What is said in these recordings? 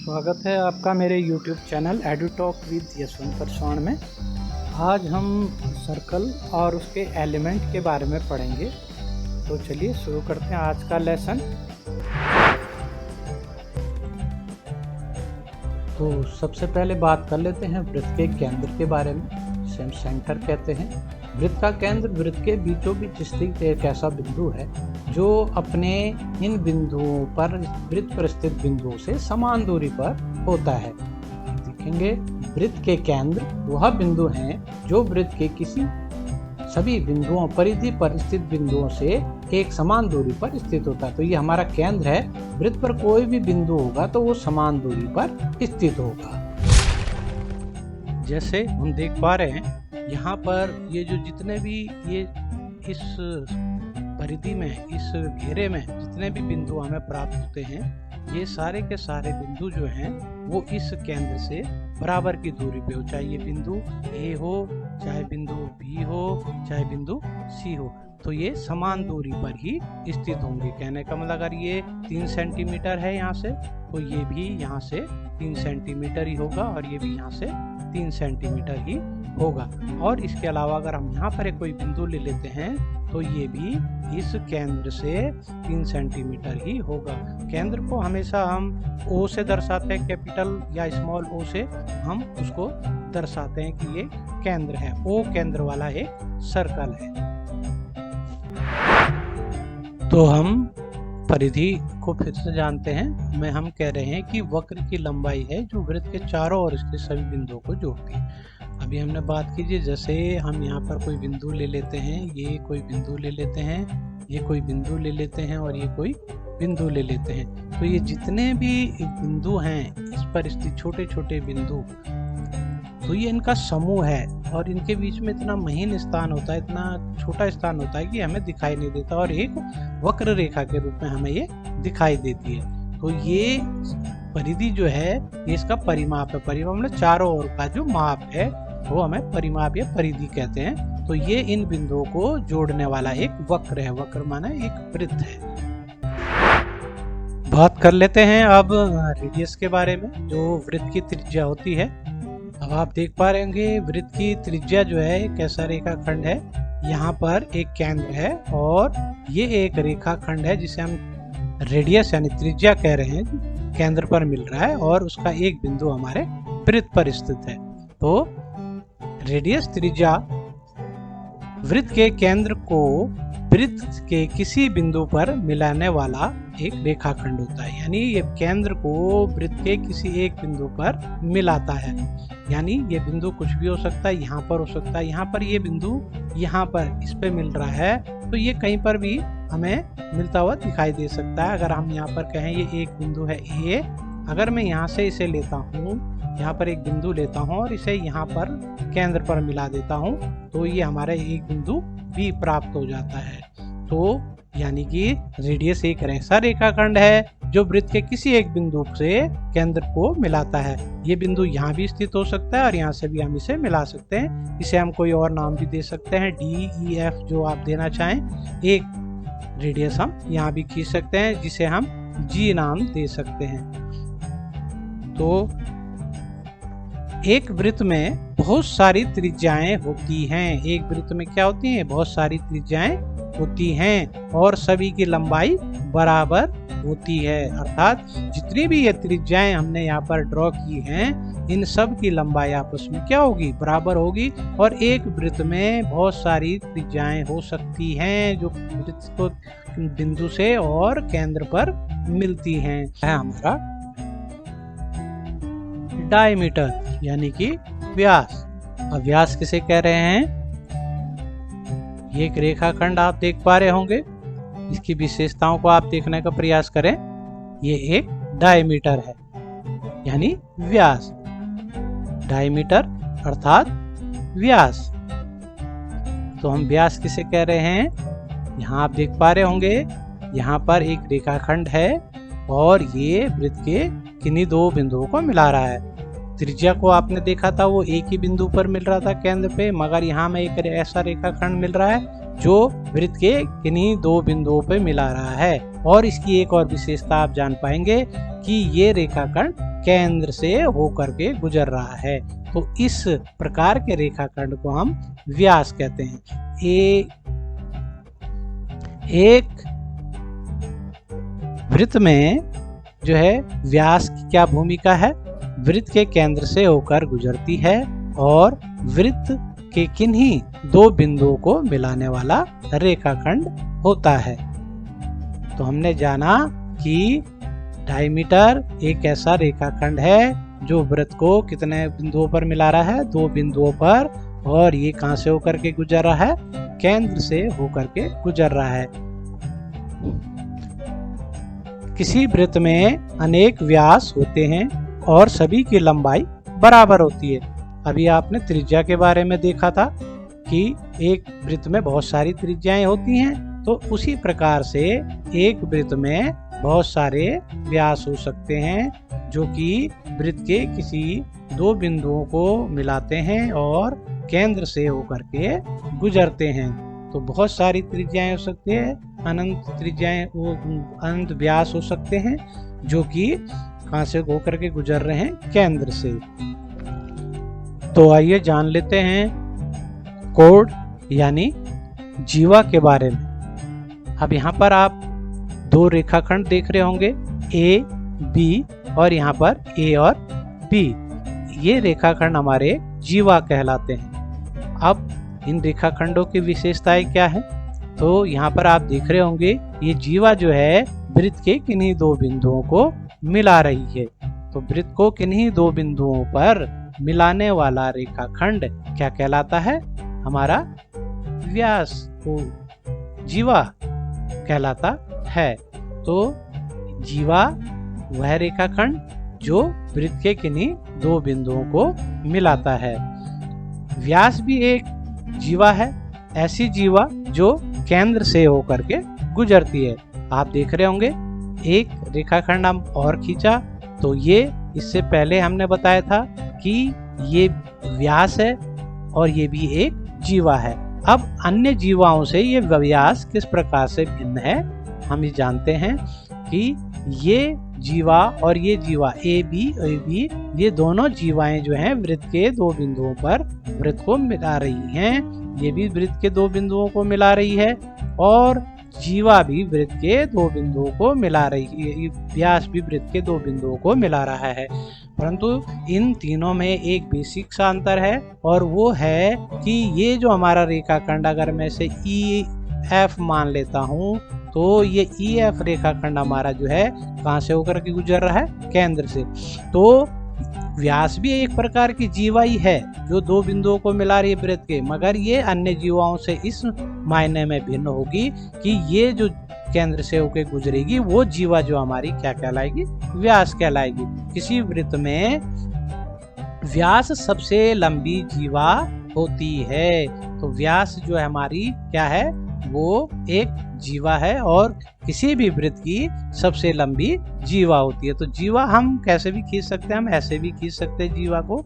स्वागत है आपका मेरे YouTube channel Edutalk with Yashwant Parsawan में। आज हम सर्कल और उसके एलिमेंट के बारे में पढ़ेंगे। तो चलिए शुरू करते हैं आज का लेसन। तो सबसे पहले बात कर लेते हैं वृत्त के केंद्र के बारे में, जिसे हम सेंटर कहते हैं। वृत्त का केंद्र वृत्त के बीचों बीच स्थित एक ऐसा बिंदु है जो अपने इन बिंदुओं पर वृत्त पर स्थित बिंदुओं से समान दूरी पर होता है। देखेंगे वृत्त के केंद्र वह बिंदु हैं जो वृत्त के किसी सभी बिंदुओं परिधि पर स्थित बिंदुओं से एक समान दूरी पर स्थित होता है। तो ये हमारा केंद्र है। वृत्त पर कोई भी बिंदु होगा तो वो समान दूरी पर स्थित होगा। जैसे हम देख पा रहे हैं यहाँ पर ये जो जितने भी ये इस परिधि में, इस घेरे में जितने भी बिंदु हमें प्राप्त होते हैं, ये सारे के सारे बिंदु जो हैं वो इस केंद्र से बराबर की दूरी पे हो। चाहे ये बिंदु ए हो, चाहे बिंदु बी हो, चाहे बिंदु सी हो, तो ये समान दूरी पर ही स्थित होंगे। कहने का मतलब अगर ये 3 सेंटीमीटर है यहाँ से, तो ये भी यहाँ से 3 सेंटीमीटर ही होगा और ये भी यहाँ से 3 सेंटीमीटर ही होगा। और इसके अलावा अगर हम यहाँ पर एक कोई बिंदु ले लेते हैं तो ये भी इस केंद्र से 3 सेंटीमीटर ही होगा। केंद्र को हमेशा हम ओ से दर्शाते हैं, कैपिटल या स्मॉल ओ से हम उसको दर्शाते हैं कि ये केंद्र है। ओ केंद्र वाला एक सर्कल है। तो हम परिधि को फिर से जानते हैं। हम कह रहे हैं कि वक्र की लंबाई है जो वृत्त के चारों ओर स्थित सभी बिंदुओं को जोड़ती है। अभी हमने बात कीजिए, जैसे हम यहाँ पर कोई बिंदु ले लेते हैं, ये कोई बिंदु ले लेते हैं, ये कोई बिंदु ले लेते हैं और ये कोई बिंदु ले लेते हैं। तो ये जितने भी बिंदु हैं इस पर स्थित छोटे छोटे बिंदु, तो ये इनका समूह है और इनके बीच में इतना महीन स्थान होता है, इतना छोटा स्थान होता है कि हमें दिखाई नहीं देता और एक वक्र रेखा के रूप में हमें ये दिखाई देती है। तो ये परिधि जो है ये इसका परिमाप है। परिमाप मतलब चारों ओर का जो माप है वो हमें परिमाप या परिधि कहते हैं। तो ये इन बिंदुओं को जोड़ने वाला एक वक्र है। वक्र माना एक वृत्त है। बात कर लेते हैं अब रेडियस के बारे में, जो वृत्त की त्रिज्या होती है। अब आप देख पा रहे होंगे वृत्त की त्रिज्या जो है एक ऐसा रेखाखंड है। यहाँ पर एक केंद्र है और ये एक रेखाखंड है जिसे हम रेडियस यानी त्रिज्या कह रहे हैं, केंद्र पर मिल रहा है और उसका एक बिंदु हमारे वृत्त पर स्थित है। तो रेडियस त्रिज्या वृत्त के केंद्र को वृत्त के किसी बिंदु पर मिलाने वाला एक रेखाखंड होता है। यानी ये केंद्र को वृत्त के किसी एक बिंदु पर मिलाता है। यानी ये बिंदु कुछ भी हो सकता है, यहाँ पर हो सकता है, यहाँ पर ये बिंदु यहाँ पर इस पे मिल रहा है, तो ये कहीं पर भी हमें मिलता हुआ दिखाई दे सकता है। अगर हम यहाँ पर कहें ये एक बिंदु है ए, अगर मैं यहाँ से इसे लेता हूँ, यहाँ पर एक बिंदु लेता हूँ और इसे यहाँ पर केंद्र पर मिला देता हूँ, तो ये हमारा एक बिंदु बी प्राप्त हो जाता है। तो यानी कि रेडियस एक ऐसा रेखाखंड है जो वृत्त के किसी एक बिंदु से केंद्र को मिलाता है। ये बिंदु यहाँ भी स्थित हो सकता है और यहाँ से भी हम इसे मिला सकते हैं। इसे हम कोई और नाम भी दे सकते हैं, डी ई एफ जो आप देना चाहें। एक रेडियस हम यहाँ भी खींच सकते हैं जिसे हम जी नाम दे सकते हैं। तो एक वृत्त में बहुत सारी त्रिज्याएं होती हैं। एक वृत्त में क्या होती हैं? बहुत सारी त्रिज्याएं होती हैं और सभी की लंबाई बराबर होती है। अर्थात जितनी भी ये त्रिज्याएं हमने यहाँ पर ड्रॉ की हैं, इन सब की लंबाई आपस में क्या होगी? बराबर होगी। और एक वृत्त में बहुत सारी त्रिज्याएं हो सकती हैं जो वृत्त को बिंदु से और केंद्र पर मिलती हैं। हमारा डायमीटर यानी कि व्यास। अब व्यास किसे कह रहे हैं? ये एक रेखाखंड आप देख पा रहे होंगे, इसकी विशेषताओं को आप देखने का प्रयास करें। ये एक डायमीटर है यानी व्यास। डायमीटर अर्थात व्यास। तो हम व्यास किसे कह रहे हैं? यहाँ आप देख पा रहे होंगे, यहाँ पर एक रेखाखंड है और ये वृत्त के किन्हीं दो बिंदुओं को मिला रहा है। त्रिज्या को आपने देखा था वो एक ही बिंदु पर मिल रहा था केंद्र पे, मगर यहाँ में एक ऐसा रेखाखंड मिल रहा है जो वृत्त के किन्हीं दो बिंदुओं पे मिला रहा है। और इसकी एक और विशेषता आप जान पाएंगे कि ये रेखाखंड केंद्र से होकर के गुजर रहा है। तो इस प्रकार के रेखाखंड को हम व्यास कहते हैं। एक वृत्त में जो है व्यास की क्या भूमिका है? वृत्त के केंद्र से होकर गुजरती है और वृत्त के किन्हीं दो बिंदुओं को मिलाने वाला रेखाखंड होता है। तो हमने जाना कि डायमीटर एक ऐसा रेखाखंड है जो वृत्त को कितने बिंदुओं पर मिला रहा है? दो बिंदुओं पर। और ये कहां से होकर के गुजर रहा है? केंद्र से होकर के गुजर रहा है। किसी वृत्त में अनेक व्यास होते हैं और सभी की लंबाई बराबर होती है। अभी आपने त्रिज्या के बारे में देखा था कि एक वृत्त में बहुत सारी त्रिज्याएं होती हैं। तो उसी प्रकार से एक वृत्त में बहुत सारे व्यास हो सकते हैं जो कि वृत्त के किसी दो बिंदुओं को मिलाते हैं और केंद्र से होकर के गुजरते हैं। तो बहुत सारी त्रिज्याएं हो सकती है, अनंत त्रिज्याएं, अनंत व्यास हो सकते हैं जो कि कहां से होकर के गुजर रहे हैं? केंद्र से। तो आइए जान लेते हैं कोड यानी जीवा के बारे में। अब यहाँ पर आप दो रेखाखंड देख रहे होंगे, ए बी, और यहाँ पर ए और बी। ये रेखाखंड हमारे जीवा कहलाते हैं। अब इन रेखाखंडों की विशेषताएं क्या है? तो यहाँ पर आप देख रहे होंगे ये जीवा जो है वृत्त के किन्हीं दो बिंदुओं को मिला रही है। तो वृत्त को किन्हीं दो बिंदुओं पर मिलाने वाला रेखाखंड क्या कहलाता है? हमारा व्यास, तो जीवा कहलाता है। तो जीवा वह रेखाखंड जो वृत्त के किन्हीं दो बिंदुओं को मिलाता है। व्यास भी एक जीवा है, ऐसी जीवा जो केंद्र से होकर के गुजरती है। आप देख रहे होंगे एक रेखाखंड हम और खींचा, तो ये इससे पहले हमने बताया था कि ये व्यास है और ये भी एक जीवा है। अब अन्य जीवाओं से ये व्यास किस प्रकार से भिन्न है हम ये जानते हैं कि ये जीवा और ये जीवा ए बी ये दोनों जीवाएं जो हैं वृत्त के दो बिंदुओं पर वृत्त को मिला रही हैं। ये भी वृत्त के दो बिंदुओं को मिला रही है और जीवा भी वृत्त के दो बिंदुओं को मिला रही है। व्यास भी वृत्त के दो बिंदुओं को मिला रहा है, परंतु इन तीनों में एक बेसिक सा अंतर है और वो है कि ये जो हमारा रेखाखंड, अगर मैं इसे ई एफ मान लेता हूँ, तो ये ई एफ रेखाखंड हमारा जो है कहाँ से होकर के गुजर रहा है? केंद्र से। तो व्यास भी एक प्रकार की जीवा ही है जो दो बिंदुओं को मिला रही है वृत्त के, मगर ये अन्य जीवाओं से इस मायने में भिन्न होगी कि ये जो केंद्र से होकर गुजरेगी वो जीवा जो हमारी क्या कहलाएगी? व्यास कहलाएगी। किसी वृत्त में व्यास सबसे लंबी जीवा होती है। तो व्यास जो है हमारी क्या है? वो एक जीवा है और किसी भी वृत्त की सबसे लंबी जीवा होती है। तो जीवा हम कैसे भी खींच सकते हैं, हम ऐसे भी खींच सकते हैं जीवा को।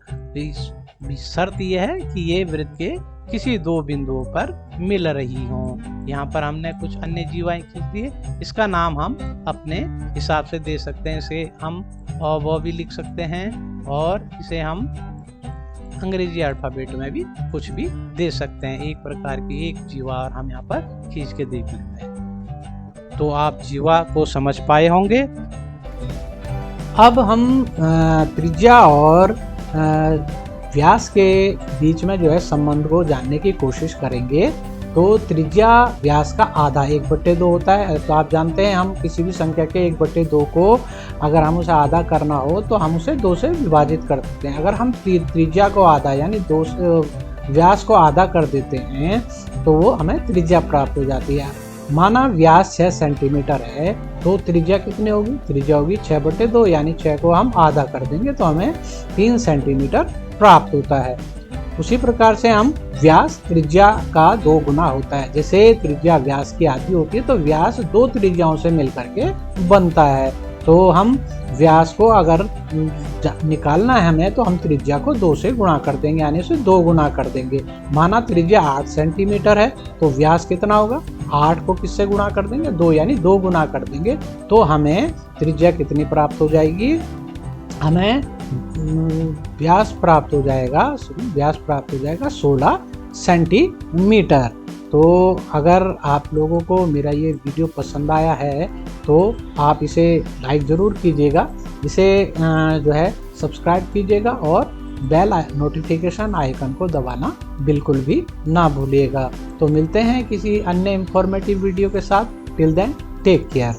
शर्त यह है कि ये वृत्त के किसी दो बिंदुओं पर मिल रही हों। यहाँ पर हमने कुछ अन्य जीवाएं खींच दी है, इसका नाम हम अपने हिसाब से दे सकते हैं। इसे हम वो भी लिख सकते हैं और इसे हम अंग्रेजी अल्फाबेट में भी कुछ भी दे सकते हैं। एक प्रकार की एक जीवा और हम यहाँ पर खींच के देख लेते हैं। तो आप जीवा को समझ पाए होंगे। अब हम त्रिज्या और व्यास के बीच में जो है संबंध को जानने की कोशिश करेंगे। तो त्रिज्या व्यास का आधा 1/2 होता है। तो आप जानते हैं हम किसी भी संख्या के 1/2 को अगर हम उसे आधा करना हो तो हम उसे 2 से विभाजित कर देते हैं। अगर हम त्रिज्या को आधा यानी व्यास को आधा कर देते हैं तो वो हमें त्रिज्या प्राप्त हो जाती है। माना व्यास 6 सेंटीमीटर है तो त्रिज्या कितनी होगी? त्रिज्या होगी 6/2, यानी 6 को हम आधा कर देंगे तो हमें 3 सेंटीमीटर प्राप्त होता है। उसी प्रकार से हम व्यास त्रिज्या का 2 गुना होता है। जैसे त्रिज्या व्यास की आधी होती है तो व्यास 2 त्रिज्याओं से मिलकर के बनता है। तो हम व्यास को अगर निकालना है हमें तो हम त्रिज्या को 2 से गुणा कर देंगे, यानी उसे 2 गुना कर देंगे। माना त्रिज्या 8 सेंटीमीटर है तो व्यास कितना होगा? 8 को किससे गुणा कर देंगे? 2, यानी 2 गुना कर देंगे तो हमें त्रिज्या कितनी प्राप्त हो जाएगी? हमें व्यास प्राप्त हो जाएगा 16 सेंटीमीटर। तो अगर आप लोगों को मेरा ये वीडियो पसंद आया है तो आप इसे लाइक ज़रूर कीजिएगा, इसे जो है सब्सक्राइब कीजिएगा और बेल नोटिफिकेशन आइकन को दबाना बिल्कुल भी ना भूलिएगा। तो मिलते हैं किसी अन्य इंफॉर्मेटिव वीडियो के साथ। Till then take care.